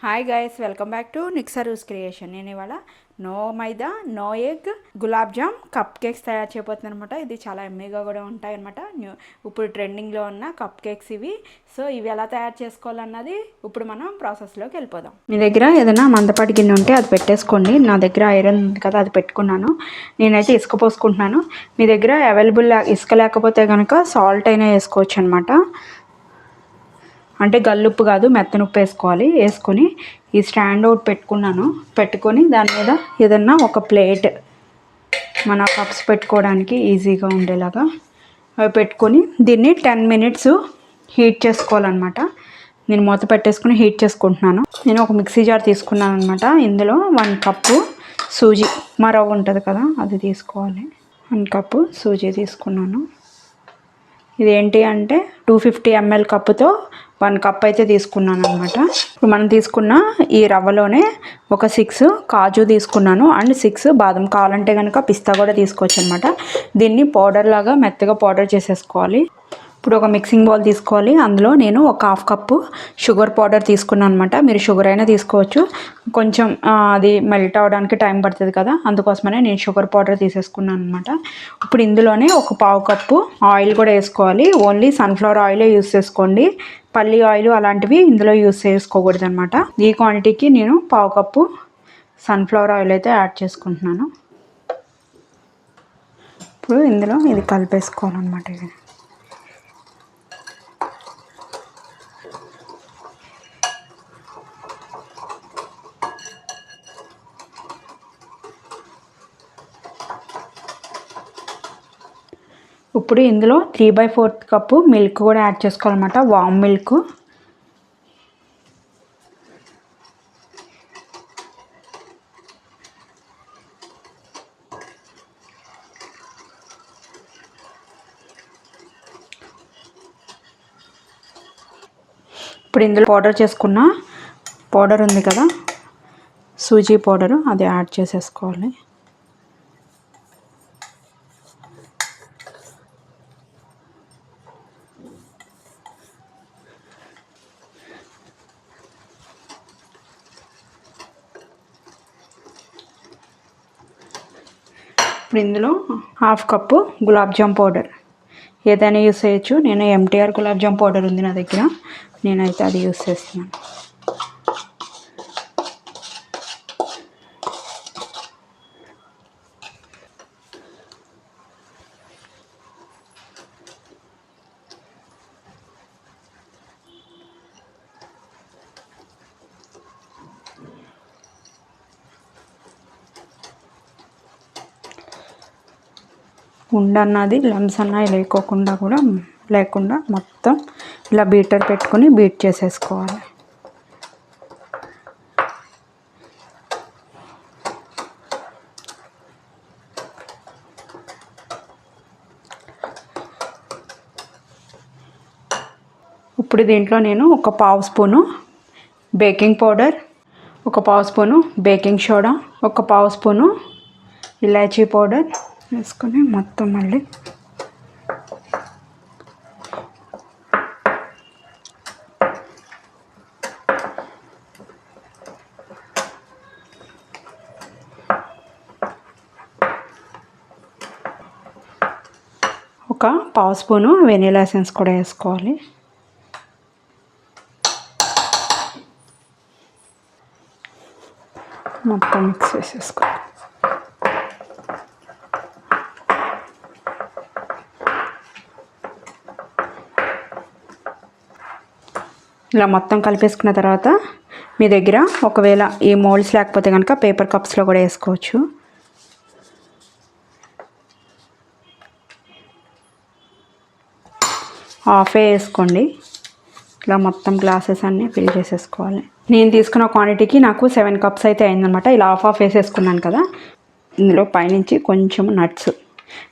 Hi guys, welcome back to నిక్సరూస్ creation. నేను ఇవాళ no maida no egg gulab jamun cup cakes తయారు చేయబోతున్నాను అనమాట. ఇది చాలా ఎమ్మీగా కూడా ఉంటాయి అనమాట. ఇప్పుడు ట్రెండింగ్లో ఉన్న కప్ కేక్స్ ఇవి. సో ఇవి ఎలా తయారు చేసుకోవాలన్నది ఇప్పుడు మనం ప్రాసెస్లోకి వెళ్ళిపోదాం. మీ దగ్గర ఏదైనా మందపాటి గిన్నె ఉంటే అది పెట్టేసుకోండి. నా దగ్గర ఐరన్ ఉంది కదా, అది పెట్టుకున్నాను. నేనైతే ఇసుక పోసుకుంటున్నాను. మీ దగ్గర అవైలబుల్ ఇసుక లేకపోతే కనుక సాల్ట్ అయినా వేసుకోవచ్చు అనమాట. అంటే గల్లుప్పు కాదు, మెత్తనుప్పు వేసుకోవాలి. వేసుకొని ఈ స్టాండ్ ఒకటి పెట్టుకున్నాను. పెట్టుకొని దాని మీద ఏదన్నా ఒక ప్లేట్ మన కప్స్ పెట్టుకోవడానికి ఈజీగా ఉండేలాగా అవి పెట్టుకొని దీన్ని 10 మినిట్స్ హీట్ చేసుకోవాలన్నమాట. నేను మూత పెట్టేసుకుని హీట్ చేసుకుంటున్నాను. నేను ఒక మిక్సీ జార్ తీసుకున్నాను అనమాట. ఇందులో 1 కప్పు సూజీ, మా రవ్వ ఉంటుంది కదా, అది తీసుకోవాలి. 1 కప్పు సూజీ తీసుకున్నాను. ఇదేంటి అంటే 250 ml కప్పుతో 1 కప్ అయితే తీసుకున్నాను అనమాట. ఇప్పుడు మనం తీసుకున్న ఈ రవ్వలోనే ఒక 6 కాజు తీసుకున్నాను అండ్ 6 బాదం. కావాలంటే కనుక పిస్తా కూడా తీసుకోవచ్చు అనమాట. దీన్ని పౌడర్ లాగా మెత్తగా పౌడర్ చేసేసుకోవాలి. ఇప్పుడు ఒక మిక్సింగ్ బౌల్ తీసుకోవాలి. అందులో నేను ఒక 1/2 కప్పు షుగర్ పౌడర్ తీసుకున్నాను అనమాట. మీరు షుగర్ అయినా తీసుకోవచ్చు. కొంచెం అది మెల్ట్ అవ్వడానికి టైం పడుతుంది కదా, అందుకోసమనే నేను షుగర్ పౌడర్ తీసేసుకున్నాను అనమాట. ఇప్పుడు ఇందులోనే ఒక 1/2 కప్పు ఆయిల్ కూడా వేసుకోవాలి. ఓన్లీ సన్ఫ్లవర్ ఆయిలే యూస్ చేసుకోండి. పల్లి ఆయిల్ అలాంటివి ఇందులో యూస్ చేసుకోకూడదు అనమాట. ఈ క్వాంటిటీకి నేను 1/2 కప్పు సన్ఫ్లవర్ ఆయిల్ అయితే యాడ్ చేసుకుంటున్నాను. ఇప్పుడు ఇందులో ఇది కలిపేసుకోవాలన్నమాట. ఇది ఇప్పుడు ఇందులో 3/4 కప్పు మిల్క్ కూడా యాడ్ చేసుకోవాలన్నమాట. వామ్ మిల్క్. ఇప్పుడు ఇందులో పౌడర్ చేసుకున్న పౌడర్ ఉంది కదా, సూజీ పౌడరు, అది యాడ్ చేసేసుకోవాలి. ఇప్పుడు ఇందులో 1/2 కప్పు గులాబ్ జామ్ పౌడర్, ఏదైనా యూస్ చేయొచ్చు. నేను MTR గులాబ్ జామ్ పౌడర్ ఉంది నా దగ్గర, నేనైతే అది యూస్ చేస్తున్నాను. ఉండన్నది లమ్స్ అన్నవి లేకుండా మొత్తం ఇలా బీటర్ పెట్టుకొని బీట్ చేసేసుకోవాలి. ఇప్పుడు దీంట్లో నేను ఒక 1/2 స్పూను బేకింగ్ పౌడర్, ఒక 1/2 స్పూను బేకింగ్ సోడా, ఒక 1/2 స్పూను ఇలాచీ పౌడర్ వేసుకొని మొత్తం మళ్ళీ ఒక 1/2 స్పూను వెనీలా ఎసెన్స్ కూడా వేసుకోవాలి. మొత్తం మిక్స్ చేసేసుకోవాలి. ఇలా మొత్తం కలిపేసుకున్న తర్వాత మీ దగ్గర ఒకవేళ ఈ మోల్డ్స్ లేకపోతే కనుక పేపర్ కప్స్లో కూడా వేసుకోవచ్చు. హాఫే వేసుకోండి. ఇలా మొత్తం గ్లాసెస్ అన్నీ ఫిల్ చేసేసుకోవాలి. నేను తీసుకున్న క్వాంటిటీకి నాకు 7 కప్స్ అయితే అయిందనమాట. ఇలా హాఫ్ వేసేసుకున్నాను కదా. ఇందులో పైనుంచి కొంచెం నట్స్,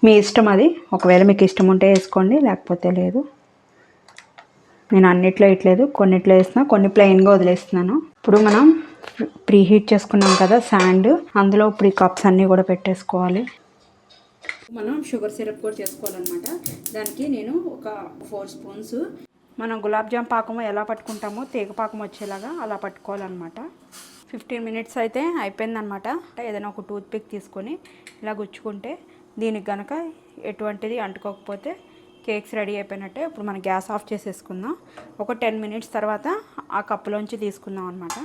మీ ఇష్టం అది. ఒకవేళ మీకు ఇష్టం ఉంటే వేసుకోండి, లేకపోతే లేదు. నేను అన్నిట్లో ఇట్లేదు, కొన్నిట్లో వేస్తున్నా, కొన్ని ప్లెయిన్గా వదిలేస్తున్నాను. ఇప్పుడు మనం ప్రీ హీట్ చేసుకున్నాం కదా శాండ్, అందులో ఇప్పుడు ఈ కప్స్ అన్నీ కూడా పెట్టేసుకోవాలి. మనం షుగర్ సిరప్ కూడా చేసుకోవాలన్నమాట. దానికి నేను ఒక 4 స్పూన్స్ మనం గులాబ్ జామ్ పాకము ఎలా పట్టుకుంటామో తీగ పాకం వచ్చేలాగా అలా పట్టుకోవాలన్నమాట. 15 మినిట్స్ అయితే అయిపోయిందనమాట. ఏదైనా ఒక టూత్ పిక్ తీసుకొని ఇలా గుచ్చుకుంటే దీనికి కనుక ఎటువంటిది అంటుకోకపోతే కేక్స్ రెడీ అయిపోయినట్టే. ఇప్పుడు మనం గ్యాస్ ఆఫ్ చేసేసుకుందాం. ఒక 10 మినిట్స్ తర్వాత ఆ కప్పులోంచి తీసుకుందాం అనమాట.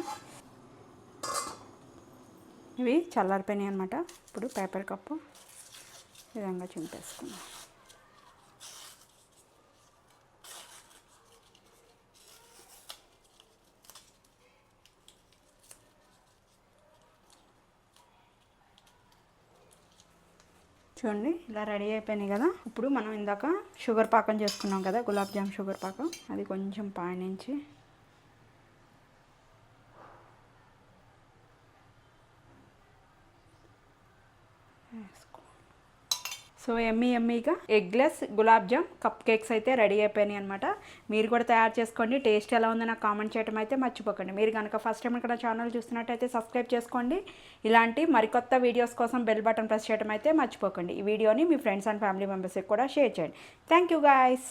ఇవి చల్లారిపోయినాయి అనమాట. ఇప్పుడు పేపర్ కప్పు విధంగా చింపేసుకుందాం. చూడండి ఇలా రెడీ అయిపోయినాయి కదా. ఇప్పుడు మనం ఇందాక షుగర్ పాకం చేసుకున్నాం కదా, గులాబ్ జామ్ షుగర్ పాకం, అది కొంచెం పైనుంచి సో ఎమ్మీగా eggless gulab jamun cup cakes అయితే రెడీ అయిపోయినాయి అనమాట. మీరు కూడా తయారు చేసుకోండి. టేస్ట్ ఎలా ఉందో నాకు కామెంట్ చేయడం అయితే మర్చిపోకండి. మీరు కనుక ఫస్ట్ టైం ఇక్కడ ఛానల్ చూస్తున్నట్టయితే సబ్స్క్రైబ్ చేసుకోండి. ఇలాంటి మరికొత్త వీడియోస్ కోసం బెల్ బటన్ ప్రెస్ చేయడం అయితే మర్చిపోకండి. ఈ వీడియోని మీ ఫ్రెండ్స్ అండ్ ఫ్యామిలీ మెంబర్స్కి కూడా షేర్ చేయండి. Thank you guys.